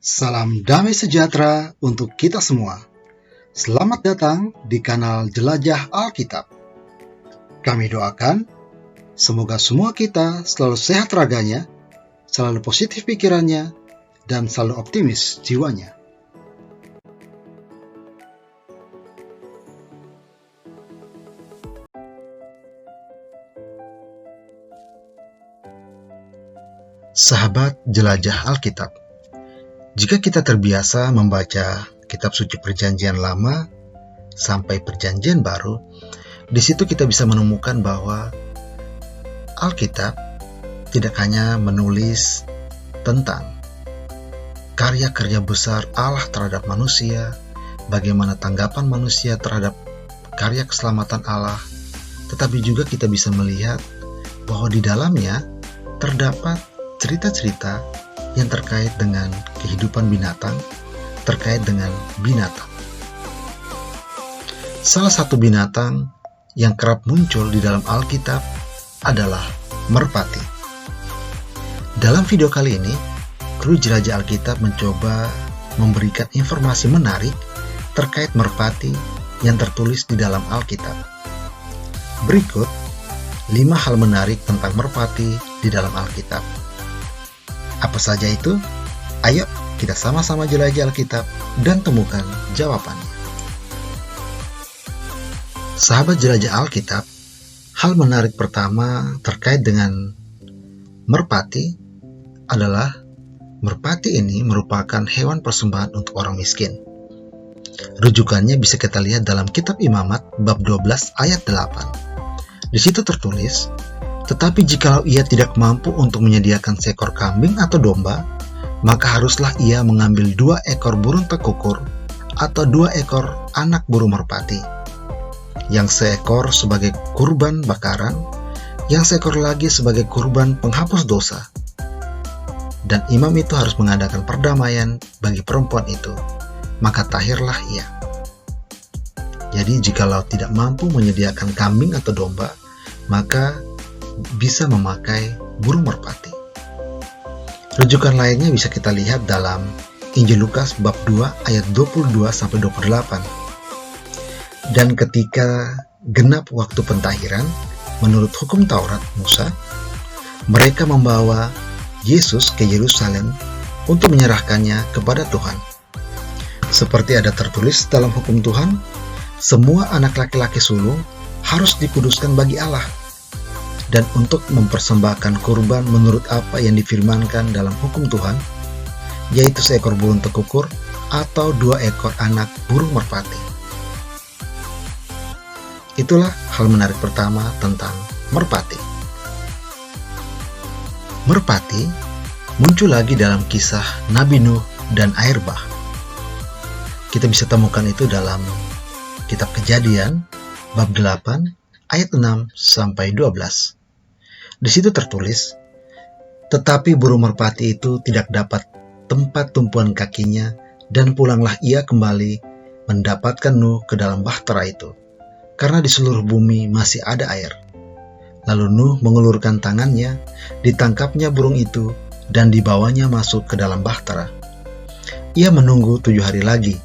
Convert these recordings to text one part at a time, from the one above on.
Salam damai sejahtera untuk kita semua. Selamat datang di kanal Jelajah Alkitab. Kami doakan, semoga semua kita selalu sehat raganya, selalu positif pikirannya, dan selalu optimis jiwanya. Sahabat Jelajah Alkitab, jika kita terbiasa membaca kitab suci Perjanjian Lama sampai Perjanjian Baru, di situ kita bisa menemukan bahwa Alkitab tidak hanya menulis tentang karya-karya besar Allah terhadap manusia, bagaimana tanggapan manusia terhadap karya keselamatan Allah, tetapi juga kita bisa melihat bahwa di dalamnya terdapat cerita-cerita yang terkait dengan kehidupan binatang, terkait dengan binatang. Salah satu binatang yang kerap muncul di dalam Alkitab adalah merpati. Dalam video kali ini, kru Jelajah Alkitab mencoba memberikan informasi menarik terkait merpati yang tertulis di dalam Alkitab. Berikut 5 hal menarik tentang merpati di dalam Alkitab. Apa saja itu? Ayo kita sama-sama jelajah Alkitab dan temukan jawabannya. Sahabat jelajah Alkitab, hal menarik pertama terkait dengan merpati adalah merpati ini merupakan hewan persembahan untuk orang miskin. Rujukannya bisa kita lihat dalam kitab Imamat bab 12 ayat 8. Di situ tertulis, "Tetapi jikalau ia tidak mampu untuk menyediakan seekor kambing atau domba, maka haruslah ia mengambil 2 ekor burung tekukur atau 2 ekor anak burung merpati, yang seekor sebagai kurban bakaran, yang seekor lagi sebagai kurban penghapus dosa. Dan imam itu harus mengadakan perdamaian bagi perempuan itu, maka tahirlah ia." Jadi jikalau tidak mampu menyediakan kambing atau domba, maka bisa memakai burung merpati. Rujukan lainnya bisa kita lihat dalam Injil Lukas bab 2 ayat 22-28. "Dan ketika genap waktu pentahiran menurut hukum Taurat Musa, mereka membawa Yesus ke Yerusalem untuk menyerahkannya kepada Tuhan. Seperti ada tertulis dalam hukum Tuhan, semua anak laki-laki sulung harus dikuduskan bagi Allah, dan untuk mempersembahkan kurban menurut apa yang difirmankan dalam hukum Tuhan, yaitu seekor burung tekukur atau 2 ekor anak burung merpati." Itulah hal menarik pertama tentang merpati. Merpati muncul lagi dalam kisah Nabi Nuh dan air bah. Kita bisa temukan itu dalam kitab Kejadian bab 8 ayat 6-12. Di situ tertulis, "Tetapi burung merpati itu tidak dapat tempat tumpuan kakinya, dan pulanglah ia kembali mendapatkan Nuh ke dalam bahtera itu, karena di seluruh bumi masih ada air. Lalu Nuh mengulurkan tangannya, ditangkapnya burung itu, dan dibawanya masuk ke dalam bahtera. Ia menunggu 7 hari lagi,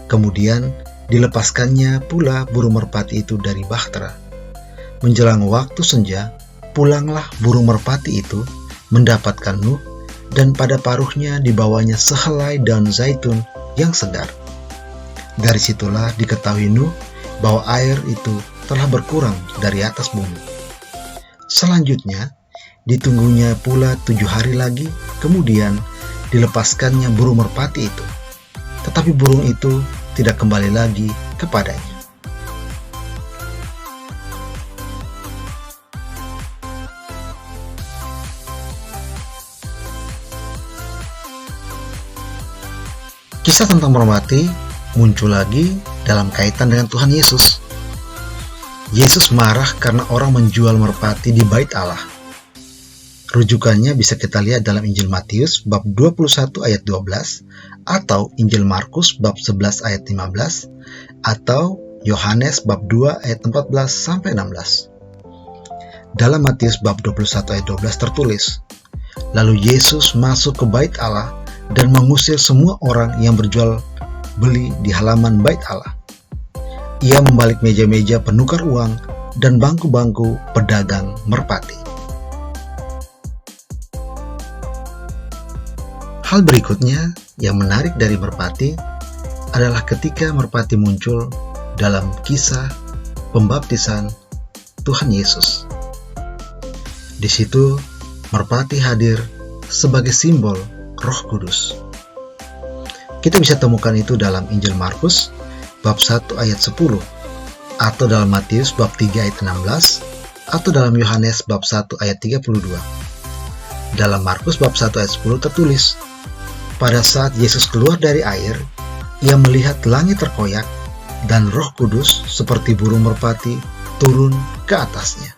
kemudian dilepaskannya pula burung merpati itu dari bahtera. Menjelang waktu senja, pulanglah burung merpati itu mendapatkan Nuh, dan pada paruhnya dibawanya sehelai daun zaitun yang segar. Dari situlah diketahui Nuh bahwa air itu telah berkurang dari atas bumi. Selanjutnya, ditunggunya pula 7 hari lagi, kemudian dilepaskannya burung merpati itu. Tetapi burung itu tidak kembali lagi kepadanya." Kisah tentang merpati muncul lagi dalam kaitan dengan Tuhan Yesus. Yesus marah karena orang menjual merpati di bait Allah. Rujukannya bisa kita lihat dalam Injil Matius bab 21 ayat 12, atau Injil Markus bab 11 ayat 15, atau Yohanes bab 2 ayat 14-16. Dalam Matius bab 21 ayat 12 tertulis, "Lalu Yesus masuk ke bait Allah dan mengusir semua orang yang berjual beli di halaman bait Allah. Ia membalik meja-meja penukar uang dan bangku-bangku pedagang merpati. Hal berikutnya yang menarik dari merpati adalah ketika merpati muncul dalam kisah pembaptisan Tuhan Yesus. Di situ merpati hadir sebagai simbol Roh Kudus. Kita bisa temukan itu dalam Injil Markus bab 1 ayat 10, atau dalam Matius bab 3 ayat 16, atau dalam Yohanes bab 1 ayat 32. Dalam Markus bab 1 ayat 10 tertulis, pada saat Yesus keluar dari air, ia melihat langit terkoyak dan Roh Kudus seperti burung merpati turun ke atasnya.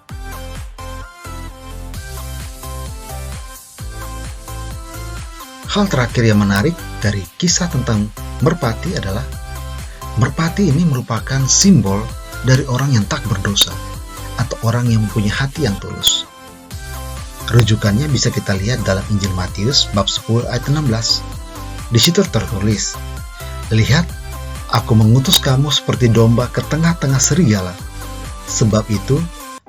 Hal terakhir yang menarik dari kisah tentang merpati adalah merpati ini merupakan simbol dari orang yang tak berdosa atau orang yang mempunyai hati yang tulus. Rujukannya bisa kita lihat dalam Injil Matius bab 10 ayat 16. Di situ tertulis, "Lihat, aku mengutus kamu seperti domba ke tengah-tengah serigala. Sebab itu,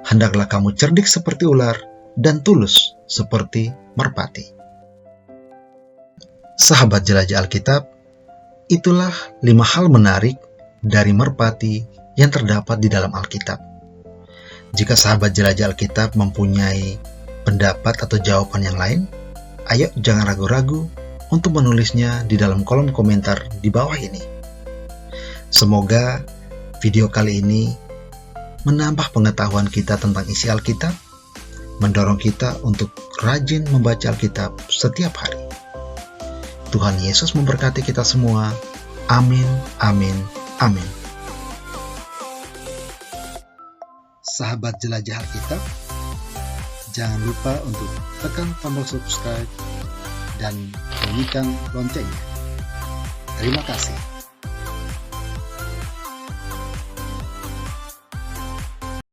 hendaklah kamu cerdik seperti ular dan tulus seperti merpati." Sahabat jelajah Alkitab, itulah 5 hal menarik dari merpati yang terdapat di dalam Alkitab. Jika sahabat jelajah Alkitab mempunyai pendapat atau jawaban yang lain, ayo jangan ragu-ragu untuk menulisnya di dalam kolom komentar di bawah ini. Semoga video kali ini menambah pengetahuan kita tentang isi Alkitab, mendorong kita untuk rajin membaca Alkitab setiap hari. Tuhan Yesus memberkati kita semua. Amin, amin, amin. Sahabat jelajah Alkitab, jangan lupa untuk tekan tombol subscribe dan bunyikan loncengnya. Terima kasih.